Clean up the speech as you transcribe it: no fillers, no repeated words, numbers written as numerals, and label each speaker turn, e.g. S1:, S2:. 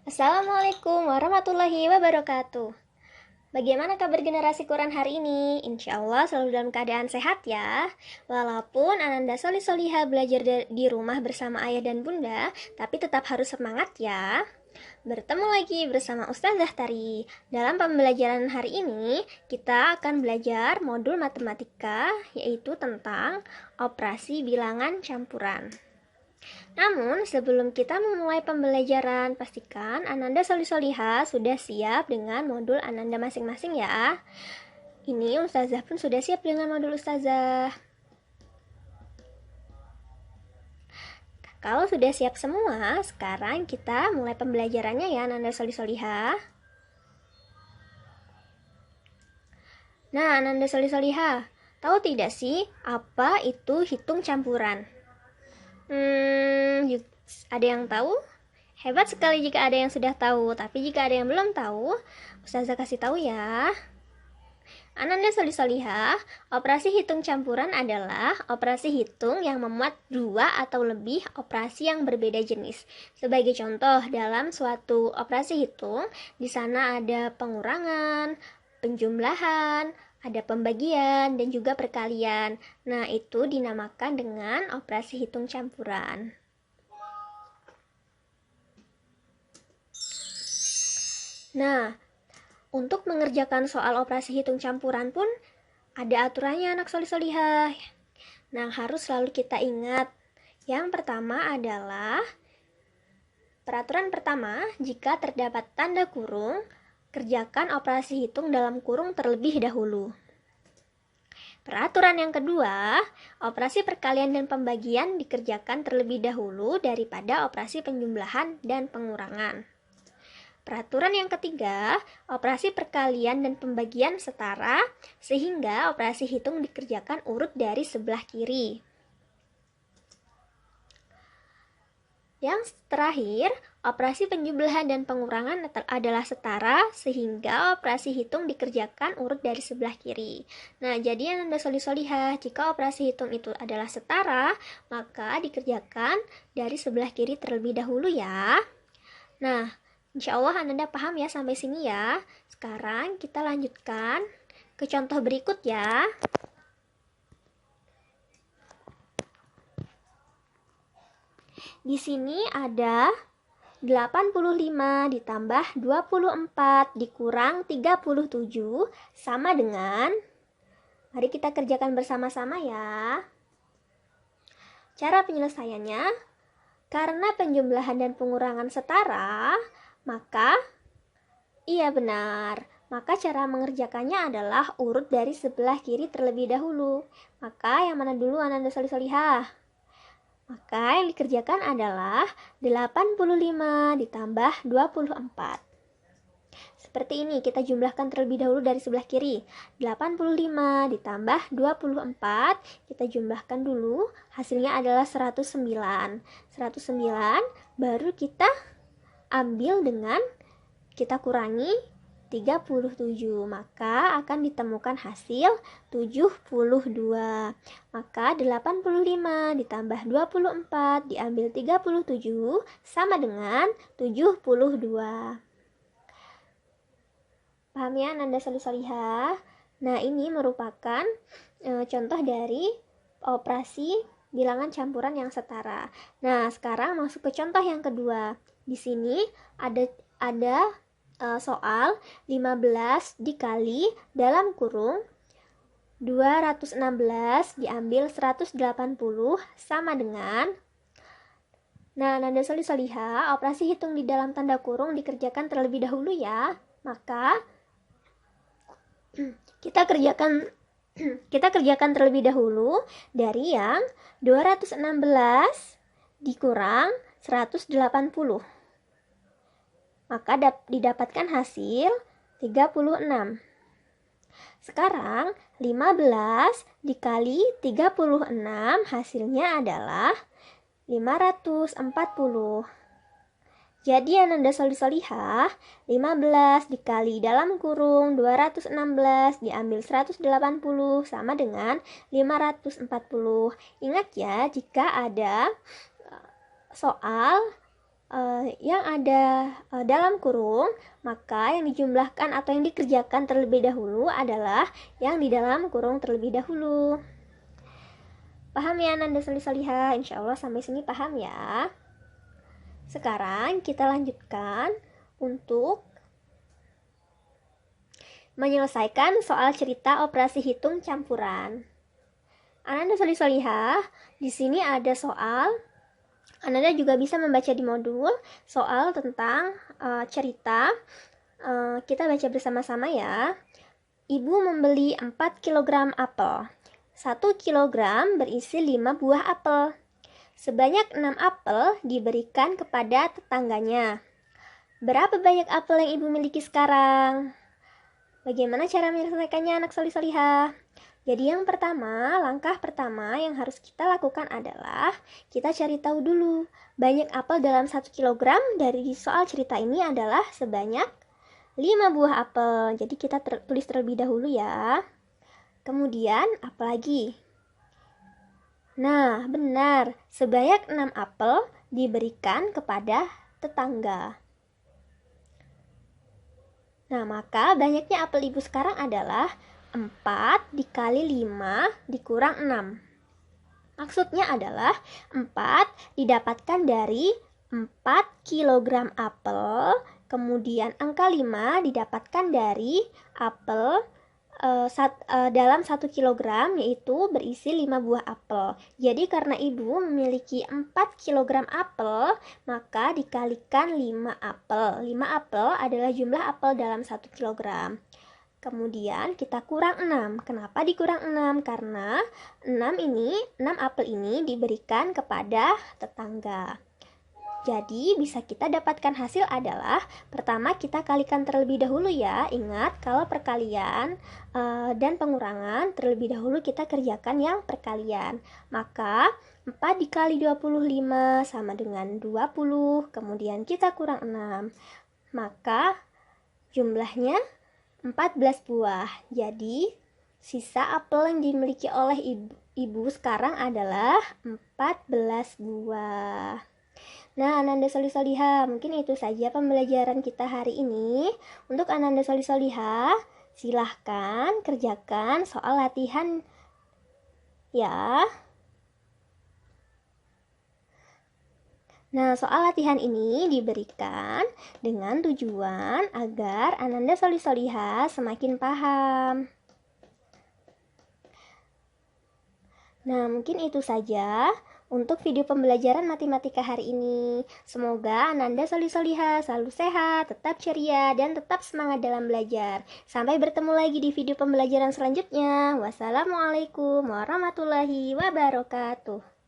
S1: Assalamualaikum warahmatullahi wabarakatuh. Bagaimana kabar generasi Quran hari ini? Insya Allah selalu dalam keadaan sehat ya. Walaupun Ananda Soliha belajar di rumah bersama ayah dan bunda, tapi tetap harus semangat ya. Bertemu lagi bersama Ustazah Tari. Dalam pembelajaran hari ini, kita akan belajar modul matematika, yaitu tentang operasi bilangan campuran. Namun, sebelum kita memulai pembelajaran, pastikan Ananda Soliha sudah siap dengan modul Ananda masing-masing ya. Ini Ustazah pun sudah siap dengan modul Ustazah. Kalau sudah siap semua, sekarang kita mulai pembelajarannya ya Ananda Soliha. Nah, Ananda Soliha, tahu tidak sih apa itu hitung campuran? Ada yang tahu? Hebat sekali jika ada yang sudah tahu, tapi jika ada yang belum tahu, Ustazah kasih tahu ya. Ananda Soliha, operasi hitung campuran adalah operasi hitung yang memuat dua atau lebih operasi yang berbeda jenis. Sebagai contoh, dalam suatu operasi hitung, di sana ada pengurangan, penjumlahan, ada pembagian, dan juga perkalian. Nah, itu dinamakan dengan operasi hitung campuran. Nah, untuk mengerjakan soal operasi hitung campuran pun ada aturannya anak Solihah. Nah, harus selalu kita ingat. Yang pertama adalah peraturan pertama, jika terdapat tanda kurung, kerjakan operasi hitung dalam kurung terlebih dahulu. Peraturan yang kedua, operasi perkalian dan pembagian dikerjakan terlebih dahulu daripada operasi penjumlahan dan pengurangan. Peraturan yang ketiga, operasi perkalian dan pembagian setara sehingga operasi hitung dikerjakan urut dari sebelah kiri. Yang terakhir, operasi penjumlahan dan pengurangan adalah setara sehingga operasi hitung dikerjakan urut dari sebelah kiri. Nah, jadi Ananda Solihah, jika operasi hitung itu adalah setara, maka dikerjakan dari sebelah kiri terlebih dahulu ya. Nah, insya Allah Ananda paham ya sampai sini ya. Sekarang kita lanjutkan ke contoh berikut ya. Di sini ada 85 ditambah 24 dikurang 37 sama dengan, mari kita kerjakan bersama-sama ya. Cara penyelesaiannya, karena penjumlahan dan pengurangan setara, maka iya benar. Maka cara mengerjakannya adalah urut dari sebelah kiri terlebih dahulu. Maka yang mana dulu Ananda Solihah? Maka yang dikerjakan adalah 85 ditambah 24. Seperti ini, kita jumlahkan terlebih dahulu dari sebelah kiri. 85 ditambah 24, kita jumlahkan dulu. Hasilnya adalah 109. 109 baru kita ambil dengan kita kurangi 37, maka akan ditemukan hasil 72. Maka 85 ditambah 24 diambil 37 sama dengan 72. Paham ya Ananda Solihah? Nah, ini merupakan contoh dari operasi bilangan campuran yang setara. Nah, sekarang masuk ke contoh yang kedua. Di sini ada soal 15 dikali dalam kurung 216 diambil 180 sama dengan, nah Ananda Solihah, operasi hitung di dalam tanda kurung dikerjakan terlebih dahulu ya. Maka kita kerjakan terlebih dahulu dari yang 216 dikurang 180. Maka didapatkan hasil 36. Sekarang 15 dikali 36 hasilnya adalah 540. Jadi Ananda Solihah, 15 dikali dalam kurung 216 diambil 180 sama dengan 540. Ingat ya, jika ada soal yang ada dalam kurung, maka yang dijumlahkan atau yang dikerjakan terlebih dahulu adalah yang di dalam kurung terlebih dahulu. Paham ya Ananda Solih-Solihah? Insya Allah sampai sini paham ya. Sekarang kita lanjutkan untuk menyelesaikan soal cerita operasi hitung campuran. Ananda Solih-Solihah, di sini ada soal. Ananda juga bisa membaca di modul soal tentang cerita. Kita baca bersama-sama ya. Ibu membeli 4 kg apel. 1 kg berisi 5 buah apel. Sebanyak 6 apel diberikan kepada tetangganya. Berapa banyak apel yang ibu miliki sekarang? Bagaimana cara menyelesaikannya anak solih-solihah? Jadi yang pertama, langkah pertama yang harus kita lakukan adalah kita cari tahu dulu banyak apel dalam 1 kg dari soal cerita ini adalah sebanyak 5 buah apel. Jadi kita tulis terlebih dahulu ya. Kemudian apa lagi? Nah, benar. Sebanyak 6 apel diberikan kepada tetangga. Nah, maka banyaknya apel ibu sekarang adalah 4 dikali 5 dikurang 6. Maksudnya adalah 4 didapatkan dari 4 kg apel, kemudian angka 5 didapatkan dari apel dalam 1 kg, yaitu berisi 5 buah apel. Jadi karena ibu memiliki 4 kg apel, maka dikalikan 5 apel. 5 apel adalah jumlah apel dalam 1 kg. Kemudian kita kurang 6. Kenapa dikurang 6? Karena 6 apel ini diberikan kepada tetangga. Jadi bisa kita dapatkan hasil adalah pertama kita kalikan terlebih dahulu ya. Ingat kalau perkalian dan pengurangan terlebih dahulu kita kerjakan yang perkalian. Maka 4 dikali 25 sama dengan 20. Kemudian kita kurang 6. Maka jumlahnya 14 buah. Jadi sisa apel yang dimiliki oleh ibu sekarang adalah 14 buah. Nah, Ananda Solih-Solihah, mungkin itu saja pembelajaran kita hari ini. Untuk Ananda Solih-Solihah, silahkan kerjakan soal latihan ya. Nah, soal latihan ini diberikan dengan tujuan agar Ananda Solih-Solihah semakin paham. Nah, mungkin itu saja untuk video pembelajaran matematika hari ini. Semoga Ananda Solih-Solihah selalu sehat, tetap ceria, dan tetap semangat dalam belajar. Sampai bertemu lagi di video pembelajaran selanjutnya. Wassalamualaikum warahmatullahi wabarakatuh.